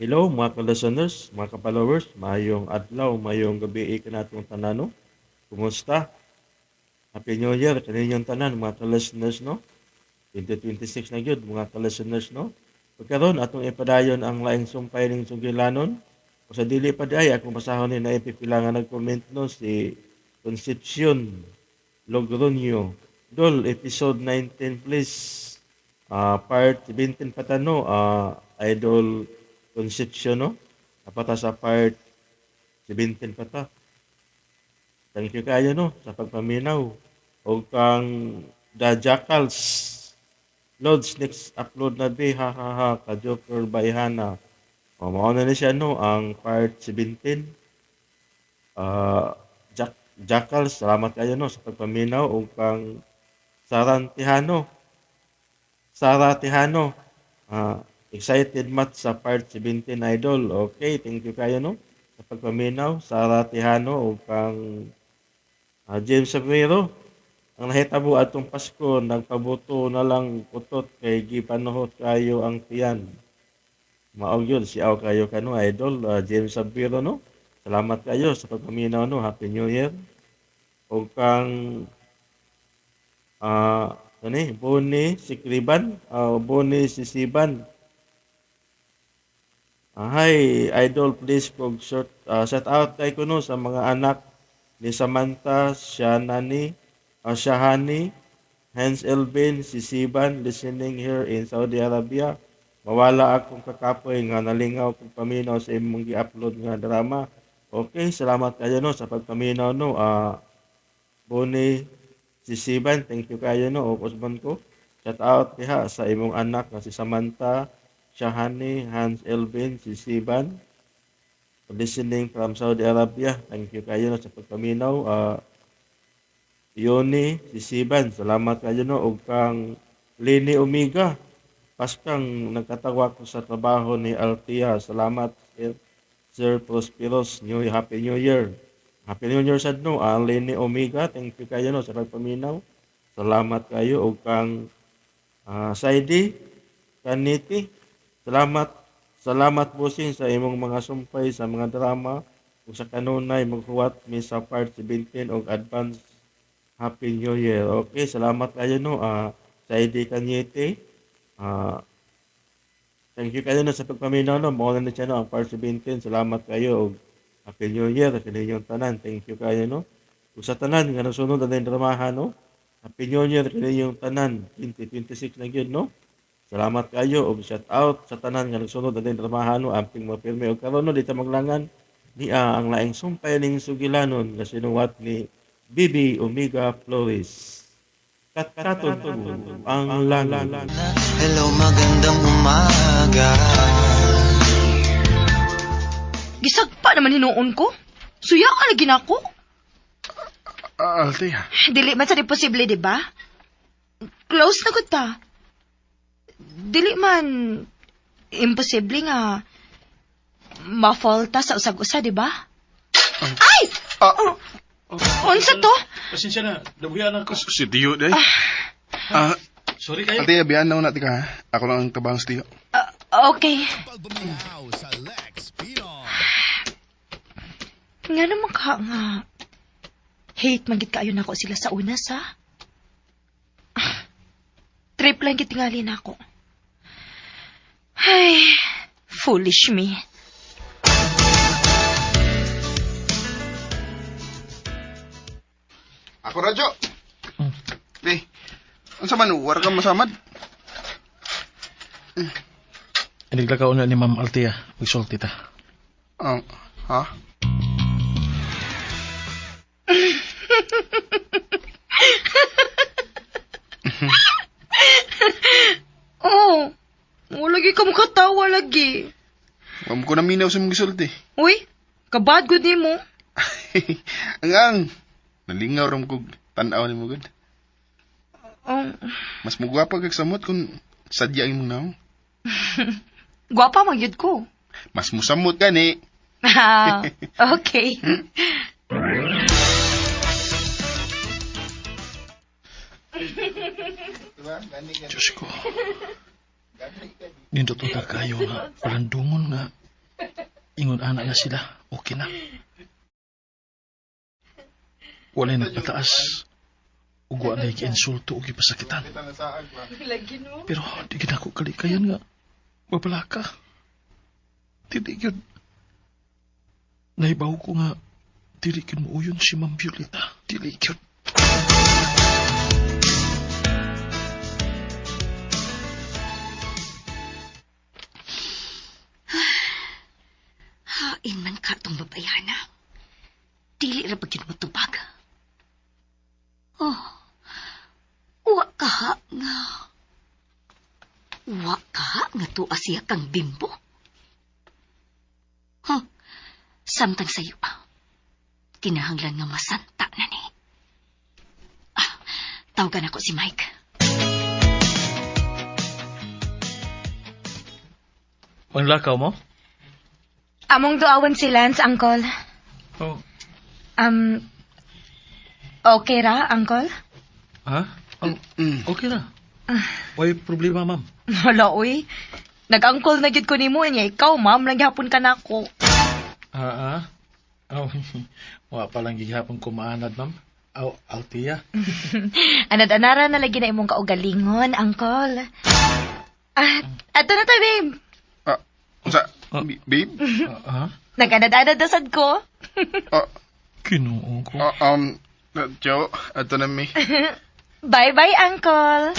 Hello mga ka-listeners, mga ka-followers, mayong adlaw, mayong gabi ka natong tanano. Kumusta? Happy New Year kaninyong tanan mga ka-listeners no. 2026 na gyud mga ka-listeners no. Pagkaron atong ipadayon ang laing sumpay ning sugilanon. O sa dili pa di ay akong basahon ni na ipipila nga nag-comment no si Concepcion Logroño. Dol episode 19 please. Part 17 patano Idol Concepcion no. Apata sa part 17 pata. Thank you kayo no sa pagpaminaw. O kang The Jackals. Loads next upload na di ha ha ha ka Joker Bayhana. O mauna na siya no ang part 17. Jackals, salamat kayo no sa pagpaminaw o kang Sarantihano. Sara Tihano. Excited mat sa part 17 idol. Okay, thank you kayo no sa pagpaminaw. Sara Tihano o kang James Saguero. Ang nahitabo atong Pasko, nagpabuto na lang kutot kay gipanuhot kayo ang tiyan. Maog yun, si Aw kayo kano idol, James Saguero no. Salamat kayo sa pagpaminaw no. Happy New Year. O kang Boni si Kriban, Boni si Siban. Hi, idol, please kog shout out kay kuno sa mga anak ni Samantha, Shahani, Hans Elvin, si Siban, listening here in Saudi Arabia. Mawala akong kakapoy nga nalingaw kong paminaw sa imong gi-upload nga drama. Okay, salamat kayo no sa pagpaminaw no. Boni si Siban, thank you kayo no. O kusban ko. Shout out diha sa imong anak nga si Samantha, Shahani, Hans Elvin, si Siban. Listening from Saudi Arabia. Thank you kayo no sa pagpaminaw. Yoni, si Siban, salamat kayo no. O kang Lini Omega. Paskang nagkatawa ko sa trabaho ni Altia. Salamat, Sir Prosperos. Happy New Year. Happy New Year sad no. Lini Omega, thank you kayo no sa pagpaminaw. Salamat kayo. O kang Saidi, Kaniti. Salamat bossing sa imong mga sumpay sa mga drama. Ug sa kanunay maghuwat mi sa part 17 og advance Happy New Year. Okay, salamat kayo no. Saidi Kanyete. Thank you kayo no sa pagpaminaw no. Mao na siya no ang part 17. Salamat kayo og Happy New Year sa kaninyong tanan. Thank you kayo no. Ug sa tanan nga nasunod na dramahan no. Happy New Year kaninyong tanan. 2026 na gyud no. Salamat kayo og shout out sa tanan nga nagsunod na dramahan no. Amping mapirme og karon no dito maglangan ni ang laing sumpay ning sugilanon nga sinuwat ni Bibi Omega Flores. Katkaton ang langan. Hello, magandang umaga. Gisagpa naman hinuon ko. Suya ka lagi na ako. Alti, Dili man sa di posible, di ba? Close na gud ta. Dili man imposible nga mafalta sa usag-usa, di ba? Ay! Unsa to? Pasensya na, nabuhian ako. si Tiyo day. Sorry kayo. Alti, abiyan na una tika ha. Ako lang ang tabang si Tiyo. Okay. Nga naman ka nga. Hate man gid kaayo nako sila sa una sa. Trip lang gid tingali nako. Ay, foolish me. Ako radyo. Di, ang sa manuwar ka masamad. Iniglakaw na ni Ma'am Altia. Magsulti ta. Ha? Oh, wala lagi ka makatawa lagi. Huwag ko na minaw sa mga gisulti. Uy, kabad good ni mo. Ang nalingaw ram kog tanaw ni mo gud. Oh, Mas mugwapa kag samot kung sadya imong naw. gwapa magyud ko. Mas musamot gani. Okay. Diyos ko. Nindot ang kayo nga. Parandungon nga. Ingon ana na sila, okay na. Walay nagpataas. Ug wa na insulto ug ipasakitan. Pero di gid ako kalikayan nga babala ka. Dili yun. Naibaw ko nga dili yun mo uyon si Ma'am Violeta. Dili yun. Hain man ka tong babayana. Dili ra bagid mo tubag. Oh. Wa ka nga. Wa ka nga tuwa siya kang bimbo. Huh. Samtang sayo pa. Kinahanglan nga masanta na ni. Tawagan ako si Mike. Manglakaw mo? Among duawan si Lance, Uncle. Oh. Okay ra, Uncle? Ha? Okay na. Way problema, ma'am. Wala, uy. Nag-uncle na gid ko ni mo niya. Ikaw, ma'am, nagyapon ka na ako. Oh, wa pa lang gihapon ko maanad, ma'am. Aw, Altia. Anad-anara na lagi na imong kaugalingon, Uncle. Ato na tayo, babe. Unsa? Babe? Nag-anad-anad na sad ko. Kinuong ko. Joe, ato na mi. Bye-bye, Uncle.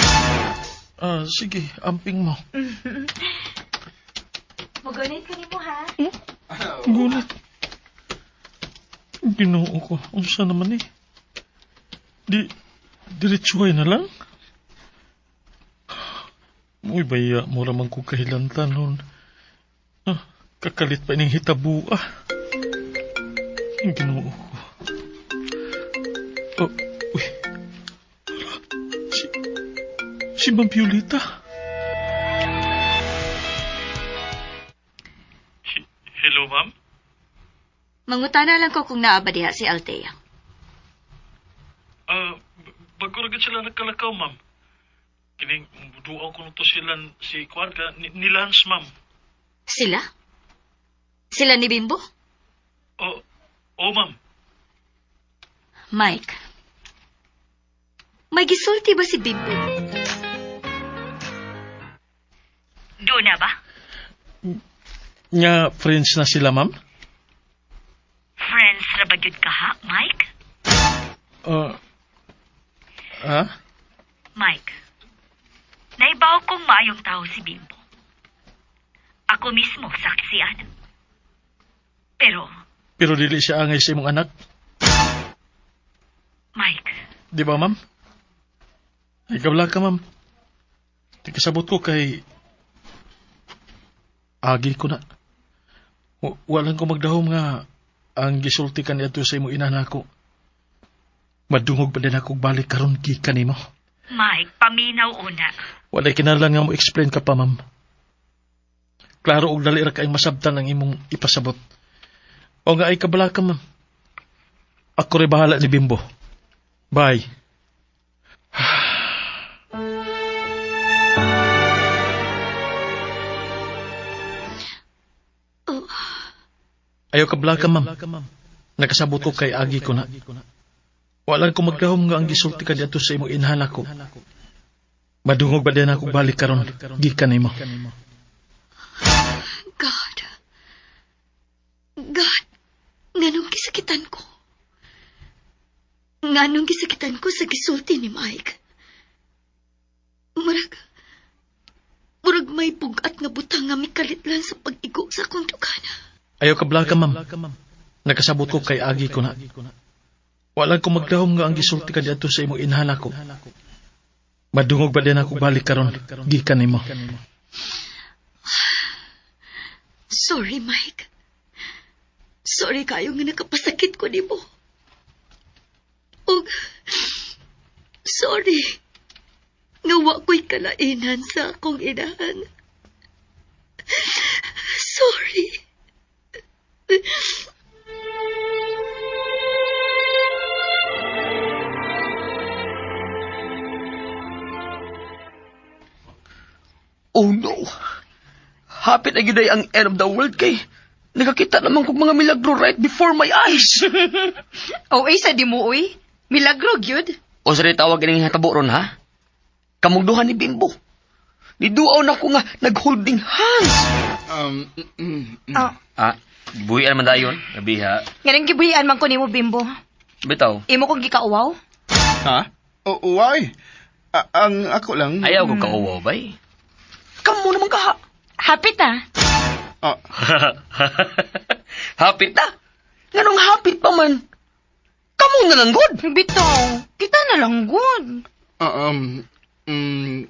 Sige, amping mo. Magunit ka ni mo, ha? Gulat. Ginoo ko. Unsa naman eh? Diretsuhay na lang? Uy, baya, mura man ko kahilantan nun. Kakalit pa ining hitabu, Ginoo ko. Uy. Si Ma'am Violeta. Hello, ma'am? Mangutana lang ko kung naaba diha si Althea. Bago rin sila nagkalakaw, ma'am. Kining duaw ko nito sila si Kwarga ni Lance, ma'am. Sila? Sila ni Bimbo? Oo, ma'am. Mike, may gisulti ba si Bimbo? Doon na ba? Nga, friends na sila, ma'am? Friends ra ba gyud ka ha, Mike? Mike, naibaw kong maayong tao si Bimbo. Ako mismo saksiyan. Pero dili siya angay sa imong anak. Mike, Di ba, ma'am? Ay, kabla ka, ma'am. Kasabot ko kay... Agi ko na. Walang ko magdahom nga ang gisulti ka niya sa imong inanako. Madungog pa din ako balik karon gikan nimo. Mike, paminaw una. Walay kinahanglan nga mo explain ka pa, ma'am. Klaro og dali ra kaayong masabtan ang imong ipasabot. O nga ay kabala ka, ma'am. Ako rin bahala ni Bimbo. Bye. Ayaw kabala ka, ma'am. Nakasabot ko kay agi ko na. Walang ko magdahom nga ang gisulti ka dito sa imong inhala ko. Madungog ba din ako balik karon gikan nimo. God, nganong gisakitan ko? Nganong gisakitan ko sa gisulti ni Mike? Murag may bugat nga butang nga mikalitlan sa pag-igo sa akong dugana. Ayaw kabala ka, ma'am. Nakasabot ko kay agi ko na. Walang ko magdahom nga ang gisulti ka dito sa imong inhala ko. Madungog ba din ako balik karon gikan nimo. Sorry, Mike. Sorry kayo nga nakapasakit ko nimo. Og sorry nga wa ko'y kalainan sa akong inahan. Sorry. Oh no! Hapit na gid ang end of the world kay Nakakita naman kong mga milagro right before my eyes. O ay sa di mo, uy. Milagro, gyud. O sa tawag ganing hatabo ron, ha? Kamugduhan ni Bimbo. Niduaw na ko nga nag-holding hands. Ah, Buhian man dayon, nabiha. nga nang gibuhian man ko nimo, Bimbo. Bitaw, Imo kong gikauwaw. Ha? Why? Ang ako lang. ayaw ko kauwaw, bay. Kamu naman ka, Hapit ah. Hapit na. Nganong hapit pa man? Kamu na lang, good. Bitaw, kita na lang good.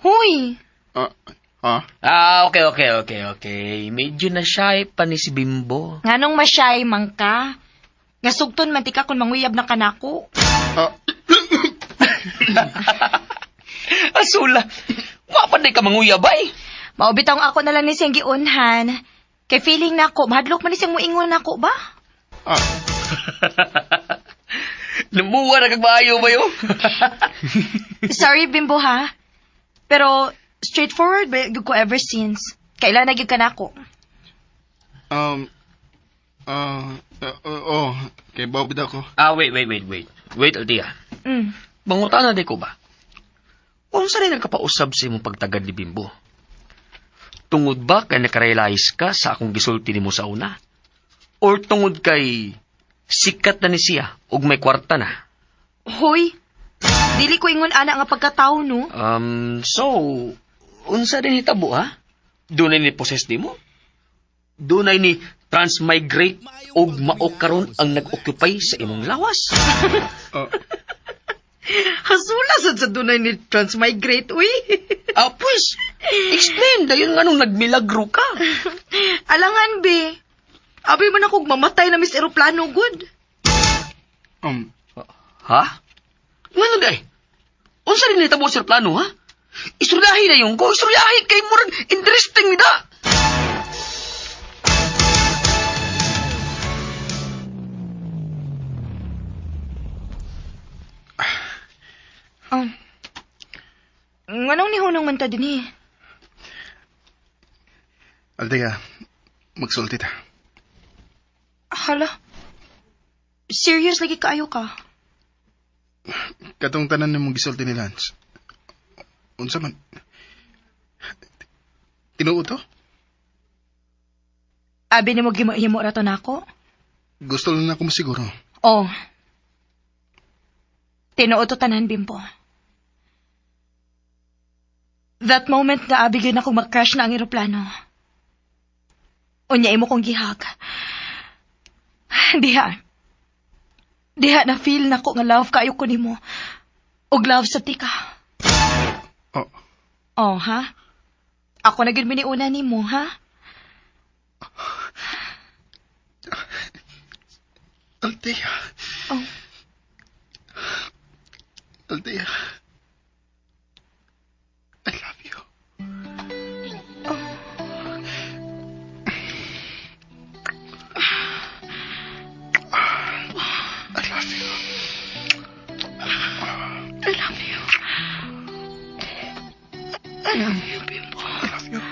Huy. Okay. Medyo na shy pa ni si Bimbo. Nganong masyay man ka? Nga sugton man tika kung manguyab na kanako. Asula, mapanday ka manguya, bay. Maubitaw ako na lang ni siyang giunhan. Kay feeling na ako, mahadlok man ni siyang muingon na ako ba? Namuha na kagbayo ba yun? Sorry, Bimbo ha. Pero, straightforward ba yun ko ever since. Kailan naging ka na ako? Kay Bobby ako. Wait. Wait, Aldia. Mm. Bangutan na di ko ba? Kung saan nagkapausab sa imong pagtagad ni Bimbo? Tungod ba kay nakarealize ka sa akong gisulti ni mo sa una? Or tungod kay sikat na ni siya ug may kwarta na? Hoy, dili ko ingon ana nga pagkatao no. So, unsa din hitabo ha? Dunay ni possess di mo? Dunay ni transmigrate ug mao karon ang nag-occupy sa imong lawas? Hasula sa dunay ni transmigrate, uy. Pues, explain dayon nga nung nagmilagro ka. Alangan, be. Abi man akong mamatay na mis eroplano, good. Ha? Ngano day? Unsa din hitabo sa plano, ha? Istoryahin na yung ko. Istoryahin kay murag interesting nida. Nganong ni hunong man ta din eh? Althea, magsulti ta. Hala. Serious lagi kaayo ka? Katong tanan na mong gisulti ni Lance. Unsa man? Tinuo to? Abi ni mo gimo rato na ako? Gusto lang ako masiguro. Oh. Tinuo to tanan, Bimbo. That moment nga abi gyud ako mag-crash na ang eroplano. Unya imo kong gihag. Diha na feel na ko nga love kayo ko nimo. Og love sa tika. Oh, ha? Ako na gyud miniuna nimo, ha? Althea. Oh. Althea. I love you. I love you. I love you. I love you, Bimbo. I love you.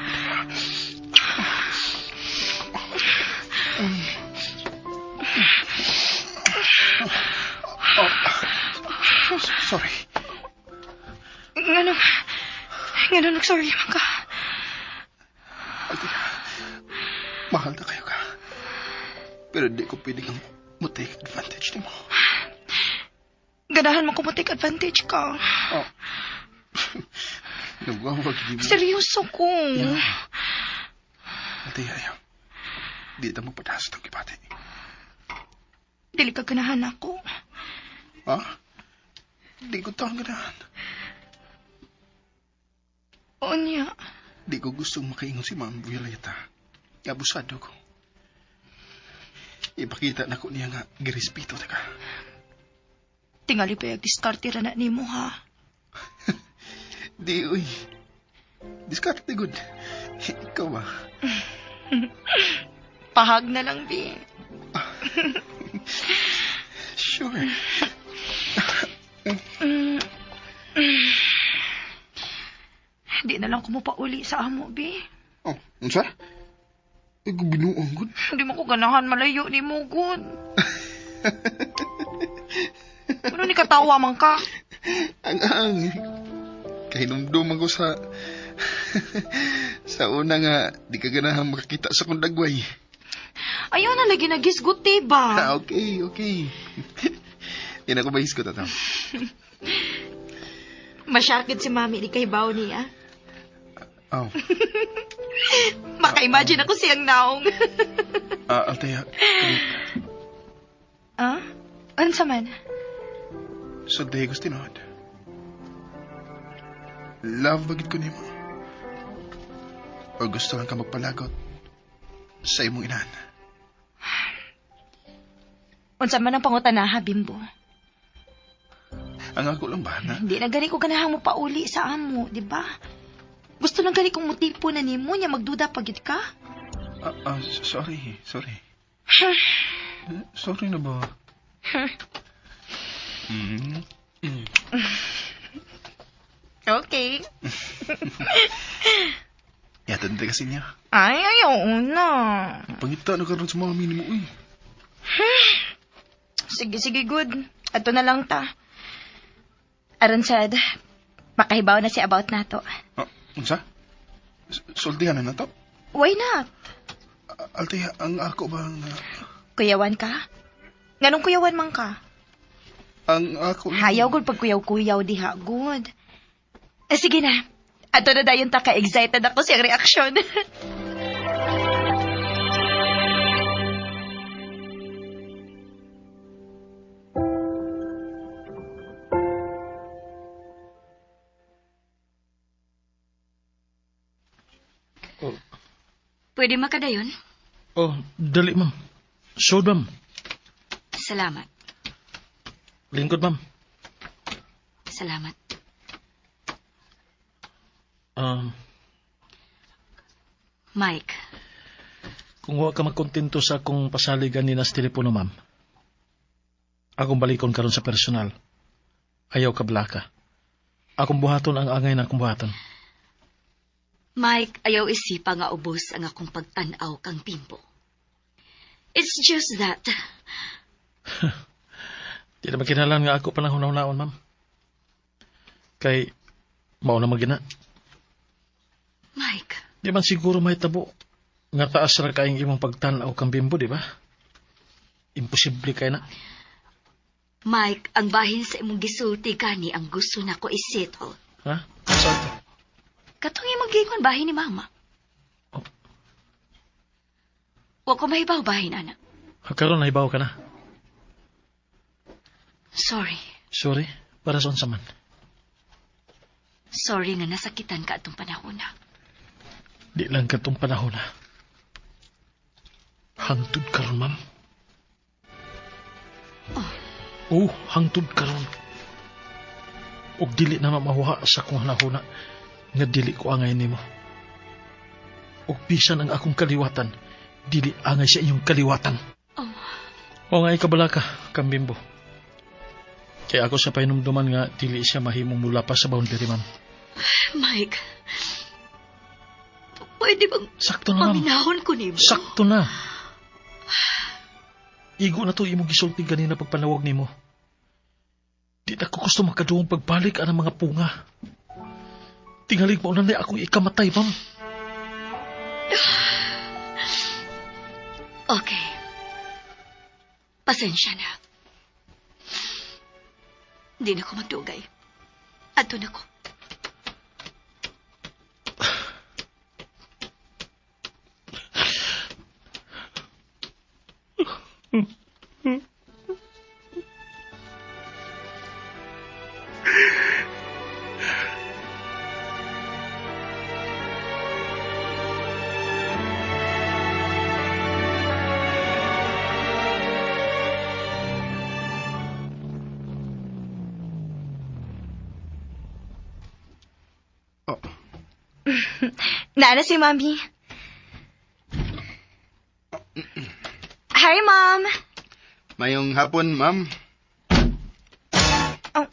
Sorry. Ngano nag-sorry man ka? Althea, mahal na kayo ka. Pero di ko pwede kang take advantage ni mo. Ganahan mo ko take advantage ka. Nagwawag di mo. Seryoso ko. Althea, ayaw. Di na mo padasa itong kipati. Dili ka ganahan ako. Ha? Di ko taong ganahan. Onya. Di ko gustong makaingon si Ma'am Violeta. Abusado ko. Ipakita na ko niya nga girespeto ta ka. Tingali pa yung diskarte ra na nimo, ha? Di, uy. Discarte good. Ikaw ba? Pahag na lang, Bi. Sure. Di na lang kumupauli sa amo, Bi. Oh, unsa? Ay, binuang gud. Hindi mo ko ganahan malayo ni mo, good. Ano ni katawa man ka? Ang. Kahinumduman ko sa... sa una nga, di ka ganahang makakita sa kong dagway. Ayaw na lagi nagisgot, diba? Okay. Yan ako mahisgot, atam. Masyakit si mami di kay baw niya. Oh. Maka-imagine ako siyang naong. Altaya, Ah? Ano man? so day gusto tinod. Love bagit ko nimo. O gusto lang ka magpalagot sa imong inahan. Unsa man ang pangutanaha, Bimbo? Ang ako lang ba na? Hindi na gani ko ganahang mo pauli sa amo, di ba? Gusto lang gani kong motibo na nimo niya magduda pagit ka. Sorry. Sorry na ba? Okay. Yata din kasi niya. Ay, ayaw na. Pangita na karon sa mga minimo, uy. Sige, good. Ato na lang ta. Aron sad, makahibaw na si about nato. Unsa? Sultihan na to? Why not? Altaya, ang ako ba nga... Kuyawan ka? Nganong kuyawan man ka? Ang ako... Hayaw gud pag kuyaw-kuyaw diha, good. Sige na. Ato na dayon ta ka-excited ako sa reaksyon. Pwede makadayon? Oh, dali, ma'am. Sure, ma'am. Salamat. Lingkod, ma'am. Salamat. Mike, Kung wa ka magkontento sa akong pasaligan ni nas telepono, ma'am, akong balikon karon sa personal. Ayaw ka blaka. Akong buhaton ang angay na akong buhaton. Mike, ayaw isipa nga ubos ang akong pagtanaw kang Bimbo. It's just that. Di na makinalan nga ako panahon-naon, ma'am. Kay, mauna magina. Mike, Di man siguro may tabo. Nga taas ra kaing imong pagtanaw kang Bimbo, di ba? Imposible kay na. Mike, ang bahin sa imong gisulti gani ang gusto nako isettle. Ha? Saan? Katong imong gingon bahin ni Mama. Oh. Wa ko mahibaw bahin, anak. Karon nahibaw ka na. Sorry. Sorry, para sa unsa man. Sorry nga nasakitan ka atong panahon na. Di lang katong panahon na. Hangtod karon, ma'am. Oh, hangtod karon. Og dili na mamahuha sa kong hanahuna nga dili ko angay nimo. Og bisan ang akong kaliwatan, dili angay sa inyong kaliwatan. Oh. O nga ikabala ka, Kambimbo. Kaya ako sa pahinumduman nga dili siya mahimong mula pa sa boundary, ma'am. Mike, pwede bang Sakto na, ma'am. paminahon ko nimo? Sakto na. Igo na to imong gisulti ganina pagpanawag nimo. Di na ko gusto makaduong pagbalik ang mga punga. Tingalig mo na akong ikamatay, ma'am. Okay. Pasensya na. Di na ko magdugay. Ato na ko. Naana si Mami. Hi, Mom. Mayong hapon, ma'am. Oh.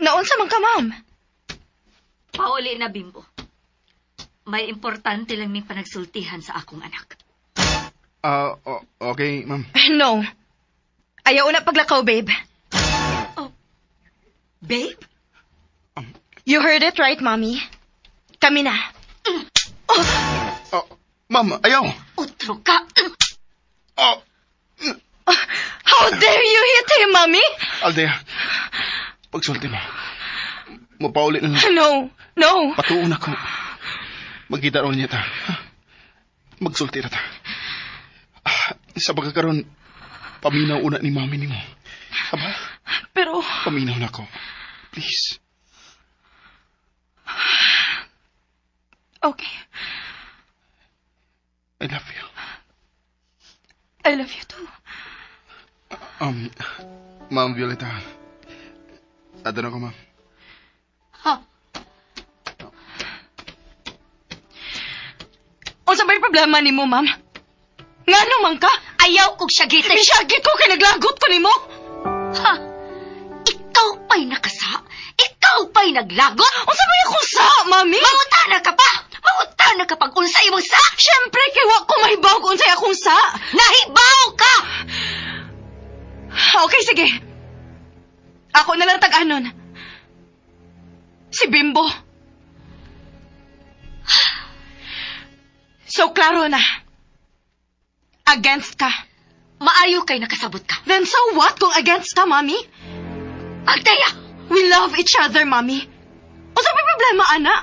Naunsa man ka, Mom? Pauli na, Bimbo. May importante lang may panagsultihan sa akong anak. Okay, ma'am. No. Ayaw na paglakaw, babe. Babe? You heard it right, Mommy. Kami na. Ma'am, ayaw. Utro ka. Oh, How dare you hit him, Mommy? Aldea, pagsulti mo. Mapaulit na lang. No. Patuon ako. Magkita ron niya ta. Magsulti na ta. Sa pagkakaroon, paminaw una ni mami ni mo. Aba, Pero, paminaw na ko. Please. okay. I love you. I love you too. Ma'am Violeta. Ada na ko, ma'am. Unsa may problema nimo, ma'am? Ngano man ka? Ayaw kong syagit. Misyagit ko kay naglagot ko nimo. Ha? Ikaw pa'y nakasa? Ikaw pa'y naglagot? Unsa may akong sa, Mami? Mangutana ka pa! Mangutana ka pag unsay imong sa! Syempre kay wa ko mahibaw kung unsay akong sa. Nahibaw ka! Okay, sige. Ako na lang tag-anon. Si Bimbo. So, klaro na. Against ka. Maayo kay nakasabot ka. Then so what kung against ka, Mami? Althea! We love each other, Mami. Unsa may problema, ana?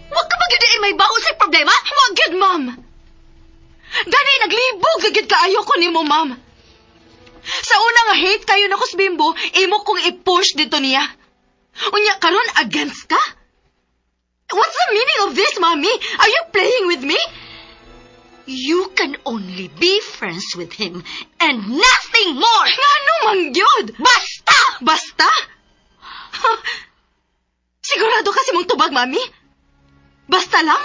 Huwag ka magiging may baon sa problema? Wag gid, Ma'am. Gani, naglibog agad kaayo ko nimo, Ma'am. Sa una nga hate kayo na ko sa Bimbo, imo kong i-push dito niya. Unya, karon against ka? What's the meaning of this, Mami? Are you playing with me? You can only be friends with him and nothing more! Ngano man gyud? Basta! Basta? Sigurado kasi mong tubag, Mami? Basta lang?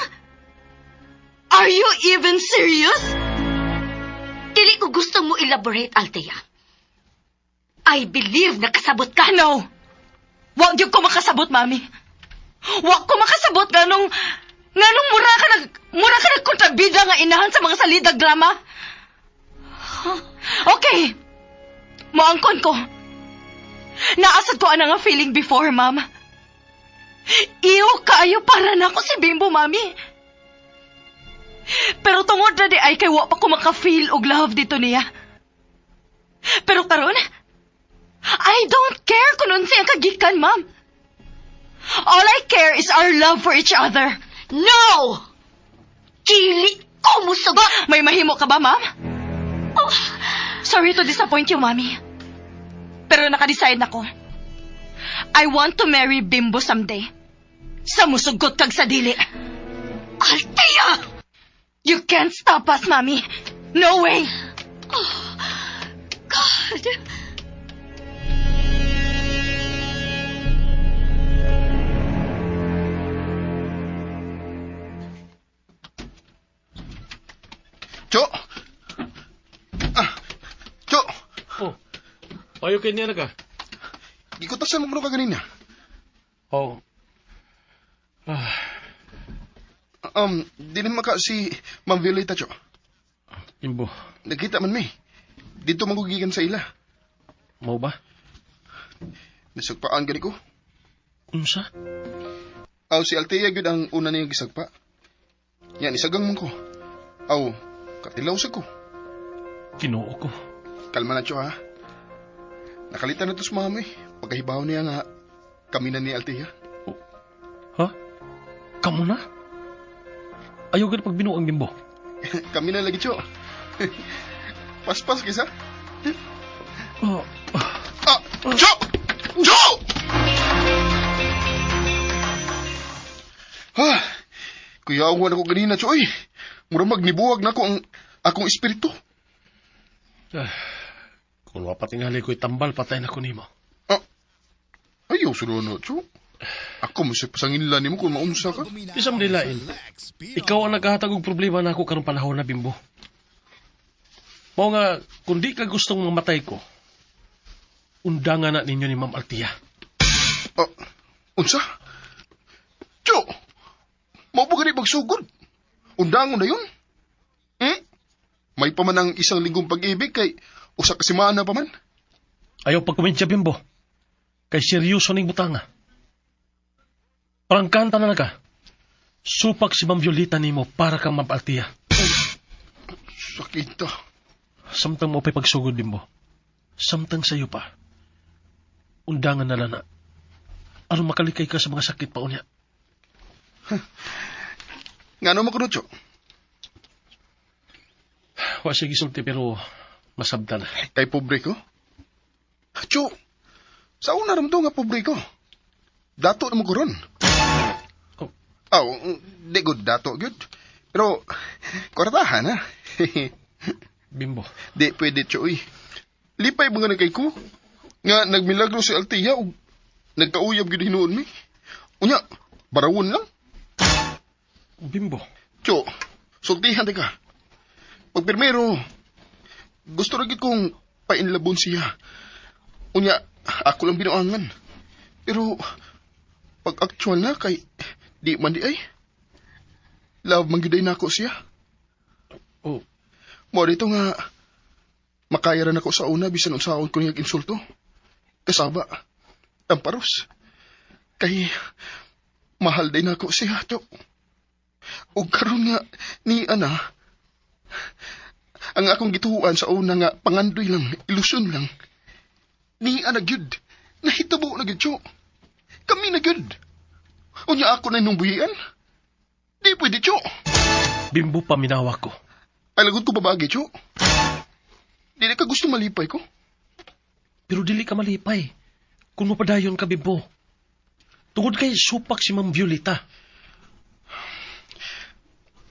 Are you even serious? Dili ko gusto mo elaborate, Althea. I believe nakasabot ka. No! Wag yung ko makasabot, Mami. Wag ko makasabot ganong mura ka nagkontrabida nga inahan sa mga salidag drama. Okay. Moangkon ko. Naasad ko ana nga feeling before, Ma'am. Iyo kaayo para na ako si Bimbo, Mami. Pero tungod na di ay kay wa pa ko maka-feel og love dito niya. Pero karon, I don't care kung unsa ang kagikan, Ma'am. All I care is our love for each other. No! Dili ko mo sagot! May mahimo ka ba, Ma'am? Sorry to disappoint you, Mami. Pero nakadecide na ko. I want to marry Bimbo someday. Sa musugot kag sa dili. Althea! You can't stop us, Mami. No way. God! Cho! Cho! Oh, payo kay niya na ka? Gikutasan mo ka ganina. Oh. Di naman ka si Ma'am Violeta, Cho. Bimbo, Nagkita man mi. Dito magugigan sa ila. mau ba? Nasagpaan gani ko. Unsa? Aw, si Althea gud ang una niyang gisagpa. Yan, isagang man ko. Aw, katilaw sa ko. Ginoo ko. Kalma na, Cho, ha? Nakalitan na to sa mami. Pagkahibaw niya nga, kami na ni Althea. Ha? Kamu na? Ayaw ka na pagbinuang, Bimbo. Kami na lagi, Cho. Paspas kisa. Oh, Cho! Cho! Ha? Kuya, awan ako ganina, Cho, eh. Mura magnibuwag na ako ang akong espiritu. kung mapatingali ko'y tambal, patay na ko nimo. Ayaw, sulono, Cho. Ako mo siya pasanginlan ni mo kung maunsa ka. Isang nilain. Ikaw ang naghahatag og problema na ako karong panahon na, Bimbo. Mao nga, kung di ka gustong mamatay ko, undangan na ninyo ni Ma'am Althea. Unsa? Cho! Mau ba gani magsugod? Undangon na yun? May pa man ang isang linggong pag-ibig kay usa ka semana pa man. Ayaw pagkomensya, Bimbo. Kay seryoso ning butanga. Prangkanta na ka. Supak si Ma'am Violeta nimo para kang Ma'am Althea. Sakit ta. Samtang mo pa'y pagsugod, Bimbo. Samtang sa'yo pa. Undangan na lana. Aron makalikay ka sa mga sakit pa unya. Nga naman ko, Cho? Wa siya gisulti pero masabtan. Kay pobre ko? Cho, sa una ram to nga pobre ko. Dato na mo ko ron. Oh. Oh, di good dato, good. Pero, kwartahan, ha? Bimbo. Di pwede, Cho, eh. Lipay mga nagkay ko. Nga, nagmilagro si Althea o nagkauyab gid hinuon mi. Unya, barawon lang. Bimbo. Cho, sultihan ka. Pag primero, gusto rin kong painlabon siya. Unya, ako lang binuangan. Pero, pag actual na kay, di man di ay. Love man gyud na ako siya. Oh, Mo dito nga, makayaran ako sa una bisan unsaon ko niyag insulto. Kasaba, tamparos. Kay, mahal din ako siya, Cho. O karon nga, ni ana, ang akong gituhuan sa una nga pangandoy lang, ilusyon lang. Ni ana gyud, nahitabo na gyud, Cho. Kami na gyud. Unya ako na nung buhian. Di pwede, Cho. Bimbo, paminawa ko. Ay lagot ko babagi, Cho. Di na ka gusto malipay ko. Pero dili ka malipay. Kung mapadayon ka, Bimbo. Tungod kay supak si Ma'am Violeta.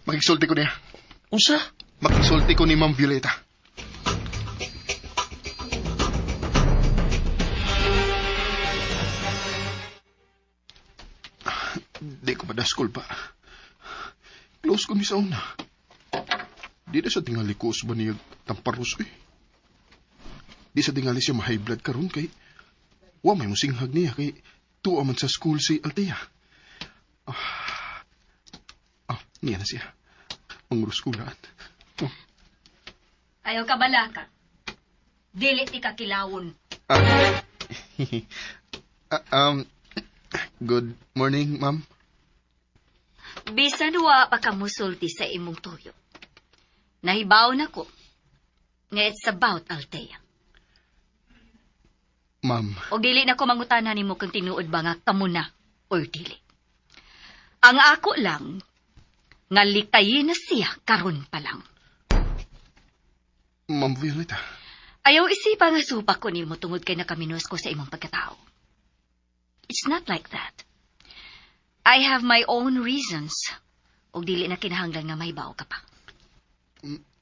Makiksulti ko niya. Unsa? Makiksulti ko ni Ma'am Violeta. Di ko madaskol pa. Close ko ni sa una. Di na sa tingali ko ba niya tamparos eh. Di sa tingali siya ma-high blood karon kay wa may musinghag niya kay tuwa man sa school si Althea. Niya na siya. Mangurus kulaan. Ayaw ka balaka. Dili ti kakilawon. Good morning, ma'am. Bisan wa pa ka musulti sa imong tuyo. Nahibaw na ko. Nga it's about Althea. Ma'am, O dili na ko mangutana nimo kung tinuod ba nga kamo na or dili. Ang ako lang, nga likayin na siya karon pa lang. Ma'am Violeta. Ayaw isipa nga supak ko nimo tungod kay nakaminos ko sa imong pagkatao. It's not like that. I have my own reasons. O dili na kinahanglan nga mahibaw ka pa.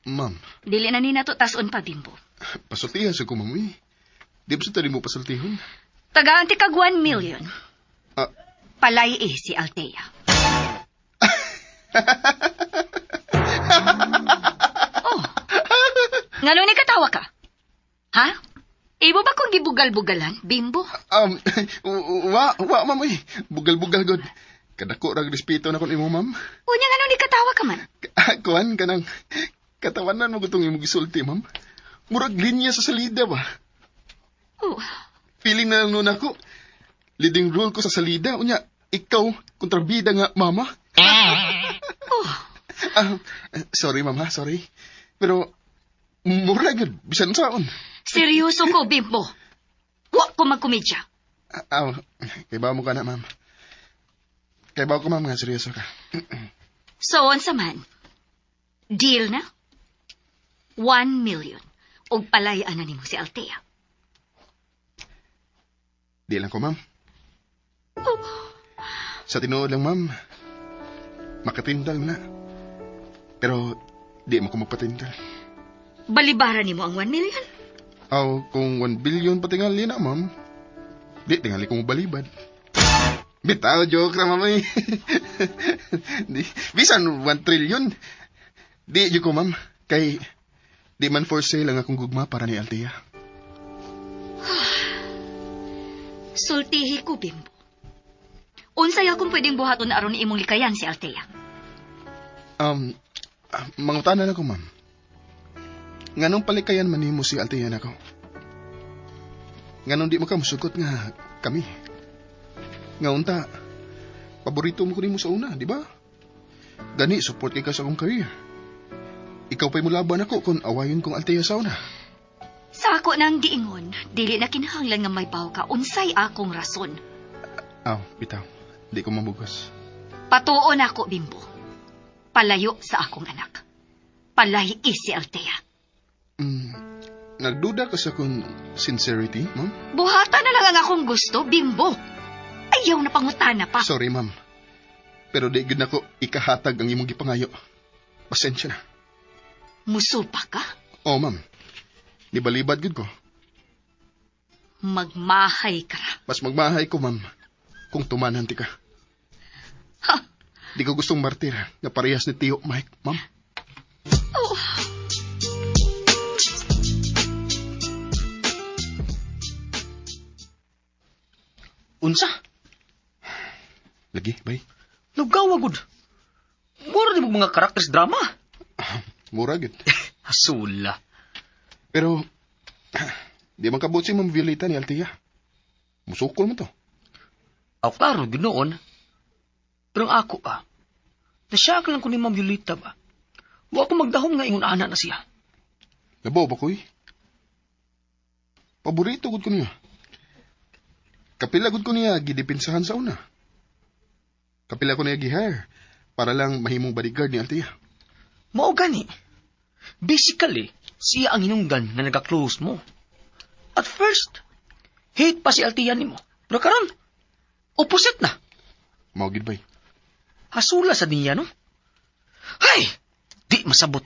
Ma'am, Dili na ni nato tason pa, Bimbo. pasultihan sa ko, ma'am. Di ba sa tali mo pasultihon? Tagaan ti kag 1 million. Ah, Palay si Althea. Oh. Ngano ni katawa ka? Ha? Ibo ba kung gibugal-bugalan, Bimbo? Ma'am, bugal-bugal, god. Kadako rag respeto na kon imo, ma'am. Unya ngano ni katawa ka man? Kuhan ka ng katawanan mo gutong imong gisulti, ma'am. Murag linya sa salida ba? Oh. Feeling na lang nun ako. Leading role ko sa salida. Unya, ikaw, kontrabida nga, mama. Oh. Sorry, mama, sorry. Pero, mura good, bisan saon. Seryoso ko, Bimbo. Wa ko magkomedya. Kay ba mo ka na, ma'am? Kay ba ko, ma'am, nga seryoso ka? So, unsa man? Deal na? 1 million. Og palayaan na nimo si Althea. Di lang ko, ma'am. Sa tinuod lang, ma'am. Makatindal na. Pero, di mo ko magpatindal. Balibara nimo ang 1 million? Kung 1 billion patingali na, ma'am. Di, tingali ko mo balibad. Bitaw, joke na, ma'am. Bisan 1 trillion. Di, ko, ma'am. Kay, di man for sale ang akong gugma para ni Althea. Sultihi ko, Bimbo. Unsay akong pwedeng buhaton aron imong likayan si Althea. Mangutanan ako, ma'am. Nganong palikayan man nimo si Altean ako? Nganong di mo ka musugot nga kami? Nga unta, paborito mo ko nimo sa una, di ba? Gani, support kay ka sa akong career. Ikaw pa'y mulaban ako kung awayon kong Altea sa una. Sa ako nang giingon, dili na kinahanglan nga may baw ka, unsay akong rason. Bitaw. Di ko mabugos. Patuon ako, Bimbo. Palayo sa akong anak. Palahi si Altea. Nagduda ka sa kong sincerity, ma'am? Buhata na lang ang akong gusto, Bimbo. Ayaw na pangutana pa. Sorry, ma'am. Pero di gid nako ikahatag ang imong gipangayo. Pasensya na. Musupa ka? Oh, ma'am. Di balibad gud ko. Magmahay ka ra. Mas magmahay ko, ma'am, kung tumananti ka. Ha? Di ko gustong martir na parehas ni Tio Mike, ma'am. Oh. Unsa? Lagi, bay. Nagawagod. Mura di mo mga karakteris drama. Mura gid. Hasula. Pero, di man kabot si Ma'am Violeta ni Altea. Musukol mo to. Ako klaro, ginoon. Pero ang ako nasyak lang ko ni Ma'am Violeta ba? Wa ako magdahom nga ingon ana na siya. Nabaw ba ko'y? Paborito gud ko niya. Kapila gud ko niya gidipinsahan sa una. Kapila ko niya gi-hire para lang mahimong bodyguard ni Altea. Mao gani. Basically, siya ang hinungdan na nagka-close mo. At first, hate pa si Altea nimo. Pero karon, opposite na. Mao gid bay. Hasula sa niya, no? Hay! Di masabot.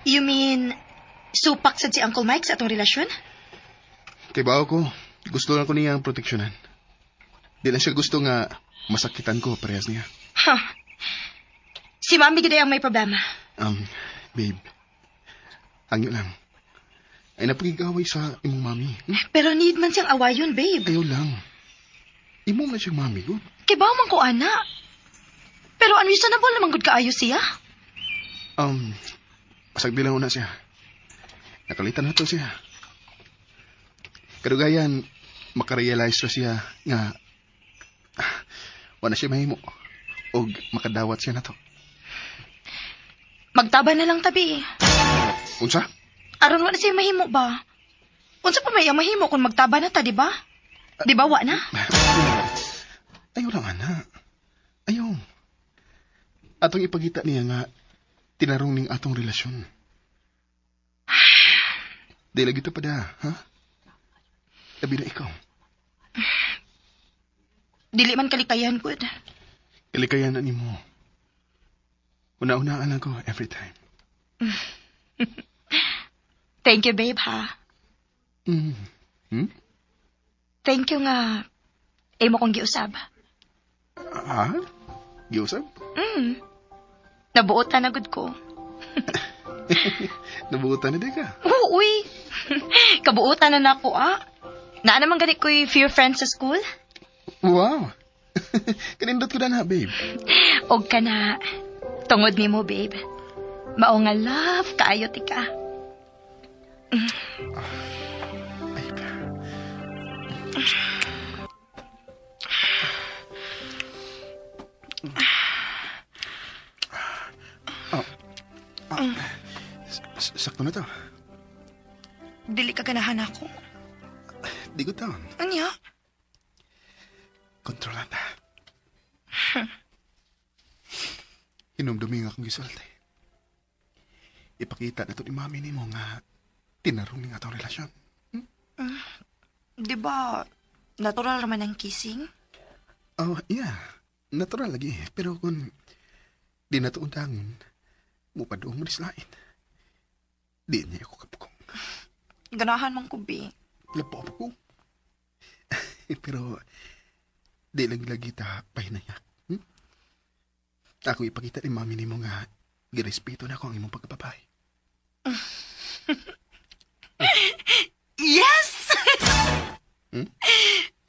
You mean, supak sad si Uncle Mike sa atong relasyon? Kay bao ko, gusto lang ko niyang proteksyonan. Di lang siya gusto nga masakitan ko parehas niya. Huh. Si Mami gid ang may problema. Babe. Angyo lang. Ay napagigaway sa imong mami. Pero need man siyang awayon, babe. Ayaw lang. Imo na siyang mami, good. Kibaw man ko, ana. Pero unreasonable naman gud kaayo siya. Pasagdi lang una siya. Nakalitan na to siya. Kadugayan, makarealize na siya nga wala siya mahimo. O makadawat siya na to. Magtaba na lang tabi. Unsa? Aron wala siya mahimo ba? Unsa pa may ang mahimo kung magtaba na ta, di ba? Di ba wa na? Ayaw lang, ana. Ayaw. Atong ipagita niya nga tinarong ning atong relasyon. Di lagi ito pa da, ha? Labi na ikaw. Dili man kalikayan, good. Kalikayan na ni mo. Una-unaan lang ko every time. Thank you, babe, ha? Thank you nga. Mo kong giusab. Ha? Giusap? Nabuotan na good ko. Nabuutan na di ka. Uy. Kabuotan na nako, Naa naman ganit ko'y few friends sa school. Wow. Kanindot ko na, babe. Og ka na. Tungod ni mo, babe. Mao nga love kaayo ti ka. Babe. Sakto na to. Dili ka ganahan ako. Di ko taon. Anya? Kontrolan na. Hinumdumi nga akong gisulti. Ipakita na to ni mami ni mo nga tinarong ni nga atong relasyon. Di ba, natural naman ang kissing? Oh, yeah. Natural lagi. Pero kung di na to undangon, mupadoong mo dislain. Di niya ako kapukong. Ganahan mong kubi. Lapo ko. Pero di lagi ta pahinayak. Ako ipakita ni mami ni mo nga girespeto na ako ang imong pagkapapay. Yes!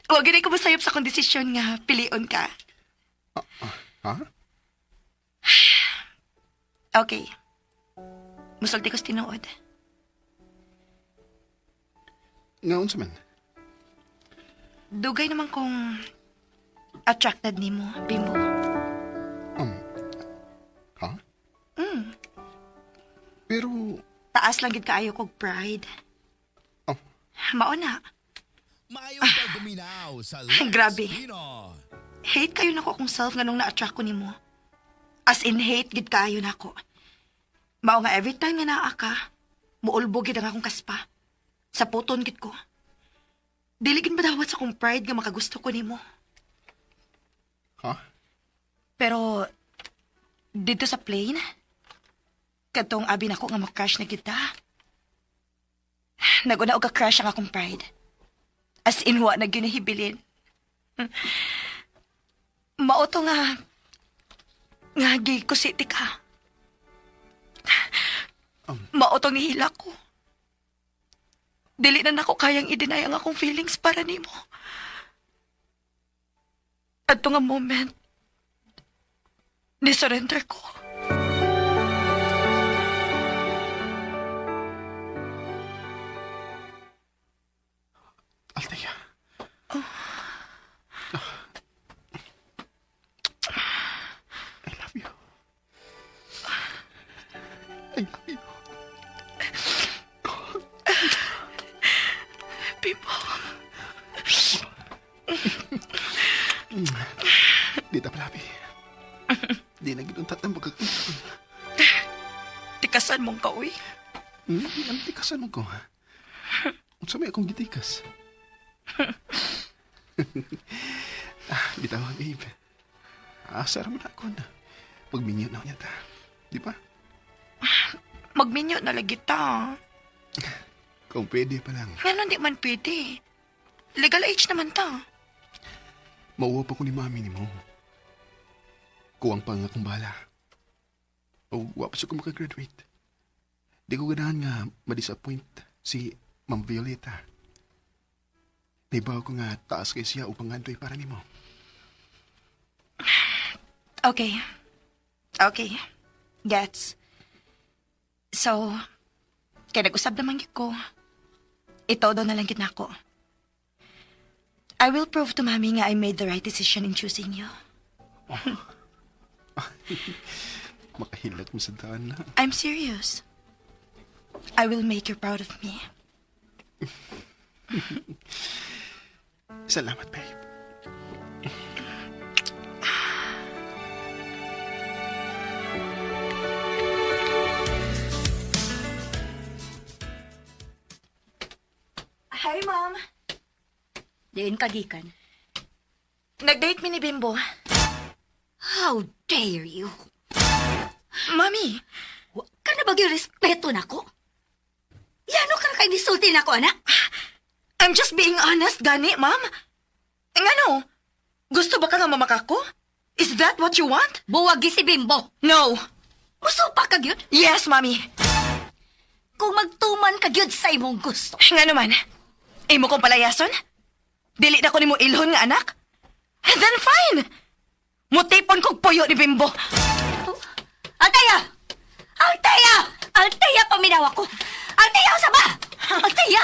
Huwag gini ko masayop sa kong desisyon nga pilion ka. Ha? Okay. Musulti ko sa tinuod. Ngaon sa man? Dugay naman kong attracted nimo, Bimbo. Ha? Pero, Taas lang gid kaayo kog pride. Oh. Mao na. Mayong pagbuminaw sa Grabe. Pino. Hate kayo nako akong self nga nung na-attract ko nimo. As in hate gid kaayo nako. Mao nga every time nga naa ka, muulbog gid ang akong kaspa. Sa puton gid ko. Dili gid madawat sa akong pride nga makagusto ko nimo. ha? Pero dito sa plane, katong abi nako nga makrush na kita. Naguna og ka-crush ang akong pride. As in wa na ginahibilin. Mao to nga gikusiti ka. Mao to nihila ko. Dili na nako kayang i-deny ang akong feelings para nimo. At nga moment, ni-surrender ko. Althea. I love you. I love you. Bimbo. Di ta palabi. Di na ginuntat ng pagkakunta. Tikasan mong kauwi. Ang tikasan mo ko. Unsa may akong gitikas? Bitaw, babe. Asar mo na ako na. Pagminyo na niya ta. Di ba? Magminyo na lagi ta. Kung pwede pa lang. Ngayon di man pwede. Legal age naman ta. Mauwa pa ko ni mami ni mo. Kuwang pa nga kong bala. O wapas ako makagraduate. Di ko ganahan nga ma-disappoint si Ma'am Violeta. Naibaw ko nga taas kay siya upang andoy para ni mo. Okay. Okay. Gets. So, kaya nag-usab naman yun ko. Itodo na lang ako. I will prove to Mami nga I made the right decision in choosing you. Makahilat mo sa daan na. I'm serious. I will make you proud of me. Salamat, babe. Hi, Mom. Diin kagikan. Nag-date mi ni Bimbo. How dare you? Mami, Wa ka na bagay respeto nako? Yano ka na kay nisulti nako, anak? I'm just being honest, gani, Ma'am. Ngano? Gusto ba ka nga mamakako? Is that what you want? Buwagi si Bimbo. No. Musupa ka gyud. Yes, Mami. Kung magtuman ka gyud sa imong gusto. Nga naman, imo kong palayason? Dili na ko ni mo ilhon nga anak? Then fine. Mutipon kong puyo ni Bimbo. Althea! Althea! Althea, paminaw ako! Althea, sa ba? Althea!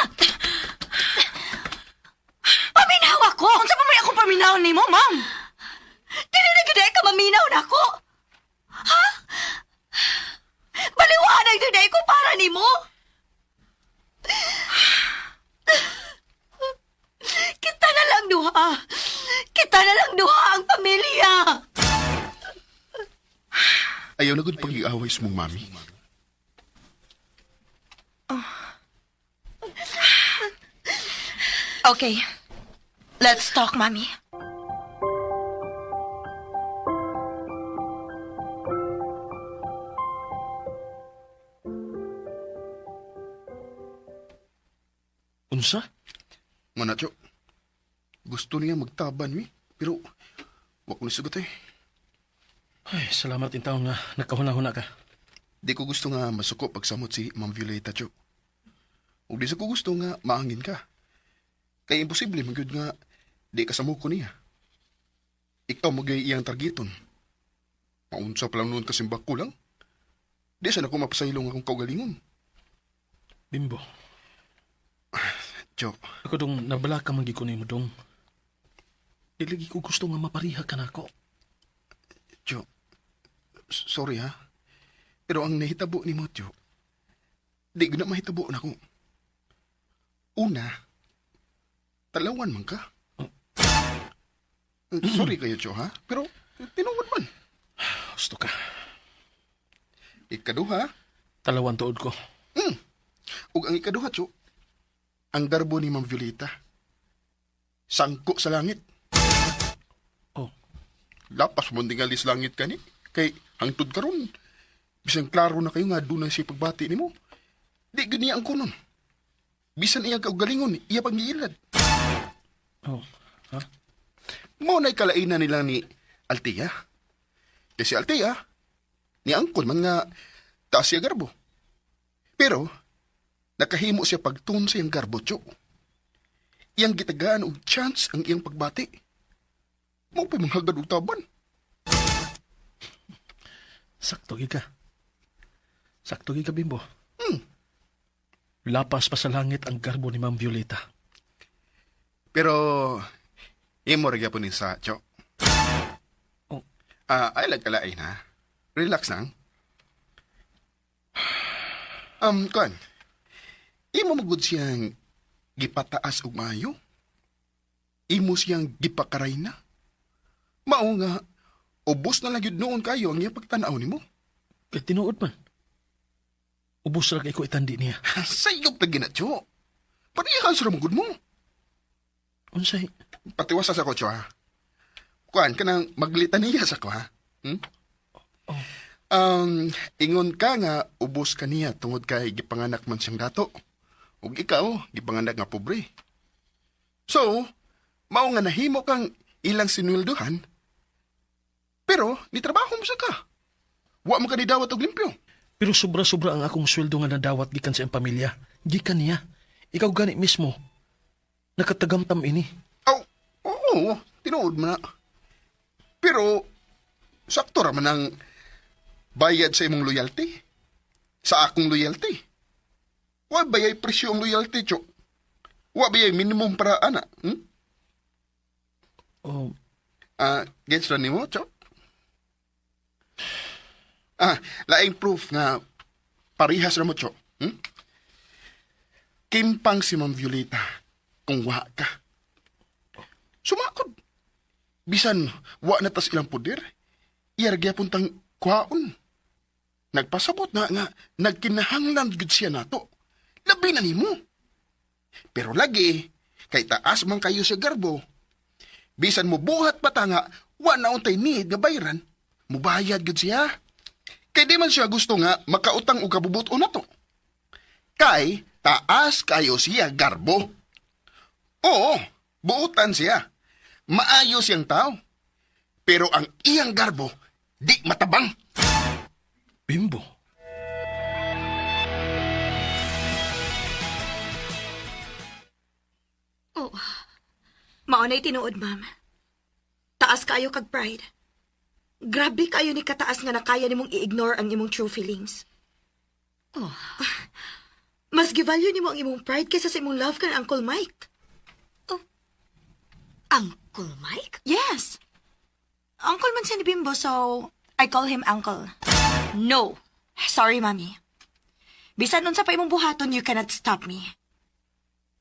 Paminaw ako! Unsa pa may ako paminaw ni mo, Ma'am? Dili na gid ka maminaw na ako! Ha? Baliwanag din ko para nimo! Kita na lang duha! Kita na lang duha ang pamilya! Ayaw na gud pag-iaway sa mong mami. Okay. Let's talk, Mami. Unsa? Nga na, Chok. Gusto niya magtaban, mi. Pero, wag ko nisugot eh. Ay, salamat in taon nga nagkahuna-huna ka. Di ko gusto nga masuko pagsamot si Ma'am Violeta, Chok. O di sa ko gusto nga maangin ka. Kaya imposible magyud nga Di ka samuko niya. Ikaw magay iyang targeton. Maunsa pa lang noon kasimbak ko lang. Di sana ko mapasaylong akong kaugalingon. Bimbo, Jo, ako dong nabala ka man gikunin mo dong. Di lagi ko gusto nga mapariha ka na ako. Jo, sorry ha. Pero ang nahitabo ni mo, Jo, di ko na mahitabo na ko. Una, talawan man ka. Sorry kayo, Jo, ha? Pero tinuod man. Gusto ka. Ikaduha, Talawan tuod ko. ug ang ikaduha, Jo, ang garbo ni Ma'am Violeta. Sangko sa langit. Oh, Lapas mo tingali sa langit ka ni. Kay hangtod karon. Bisan klaro na kayo nga doon si pagbati ni mo. Di gani ang kunon. Bisan iya kaugalingon, iya pang giilad. oh, ha? Mo na'y kalainan nila ni Altea. Kasi Altea, ni angkol man nga taas siya garbo. Pero, nakahimo siya pagtun sa iyang garbo, Jo. Iyang gitagaan og chance ang iyang pagbati. Mo pa mga hagad og taban. Sakto ka. Sakto ka, Bimbo. Lapas pa sa langit ang garbo ni Ma'am Violeta. Pero, imo rin po ni sa, Jo. Oh. Ay lang kalain, ha? Relax lang. Kuan, imo magud siyang gipataas og maayo? Imo siyang gipakaray na? Mao nga, ubos na lang yun noon kayo ang iyang pagtanaw ni mo. Kaya tinuod man. Ubus ra kay ko itandi niya. Sayop na ginatyo. Parihan sa ramagod mo. Unsay? Patiwasa sa ko, Jo, ha? Kuan, kanang maglitan niya sa ko, ha? Oh. Ingon ka nga, ubos ka niya tungod kay gipanganak man siyang dato. Ug ikaw, gipanganak nga pobre. So, mao nga nahimo kang ilang sinweldohan, pero nitrabaho mo sa ka. Wa mo ka ni dawat og limpyo. Pero sobra-sobra ang akong sweldo nga nadawat gikan sa iyang pamilya. Gikan niya. Ikaw gani mismo. Nakatagamtam ini. Oo, tinuod mo na. Pero, sakto raman ang bayad sa imong loyalty. Sa akong loyalty. Wa bayay presyo ang loyalty, Jo. Wa bayay minimum para ana. Oh, Gets na nimo, Jo? Laing proof nga parihas na mo, Jo. Kimpang si Ma'am Violeta kung wa ka. Sumakod. Bisan, wa na tas ilang puder. Iyaragya puntang kwaon. Nagpasabot na nga, nagkinahanglan gud siya nato. Labi na nimo. Pero lagi, kay taas man kayo sa garbo, bisan mo buhat pa ta nga, wa na untay need nga bayran, mubayad gud siya. Kay di man siya gusto nga makautang og kabubuton na to. Kay taas kayo siya garbo. Oo, buutan siya. Maayo siyang tao. Pero ang iyang garbo, di matabang. Bimbo. Oh, maunay tinuod, ma'am. Taas kayo kag pride. Grabe kayo ni kataas nga nakaya nimong i-ignore ang imong true feelings. Oh. Mas givalue nimo ang imong pride kaysa sa imong love kan Uncle Mike. Uncle Mike? Yes. Uncle man siya ni Bimbo, so I call him Uncle. No. Sorry, Mami. Bisan nun sa pa imong buhaton, you cannot stop me.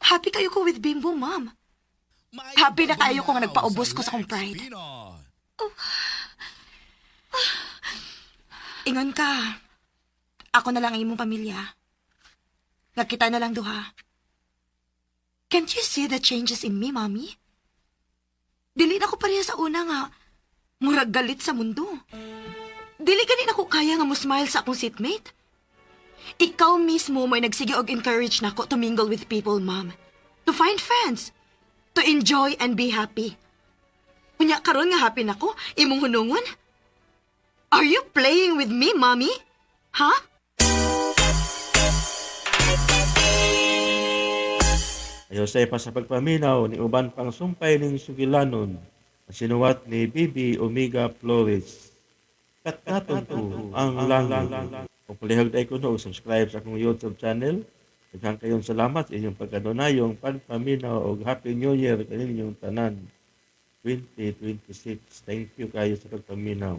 Happy kayo ko with Bimbo, Mom. Happy na kayo ko nga nagpaubos ko sa kong pride. Ingon ka. Ako na lang ang imong pamilya. Nakita na lang duha. Can't you see the changes in me, Mommy? Dili na ko pareha sa una nga murag galit sa mundo. Dili ganin ako kaya nga mo smile sa akong seatmate. Ikaw mismo may nagsige og encourage nako to mingle with people, Mom. To find friends. To enjoy and be happy. Unya karon nga happy nako, imong hunungon? Are you playing with me, Mommy? Huh? Ayaw sa pa sa pagpaminaw ni uban pang sumpay ning sugilanon. Ang sinuwat ni Bibi Omega Flores. Katkaton ko ang langit. Kung palihag tayo ko no, subscribe sa akong YouTube channel. Daghang kayong salamat sa inyong pagkadonayong pagpaminaw o Happy New Year kaninyong tanan 2026. Thank you kayo sa pagpaminaw.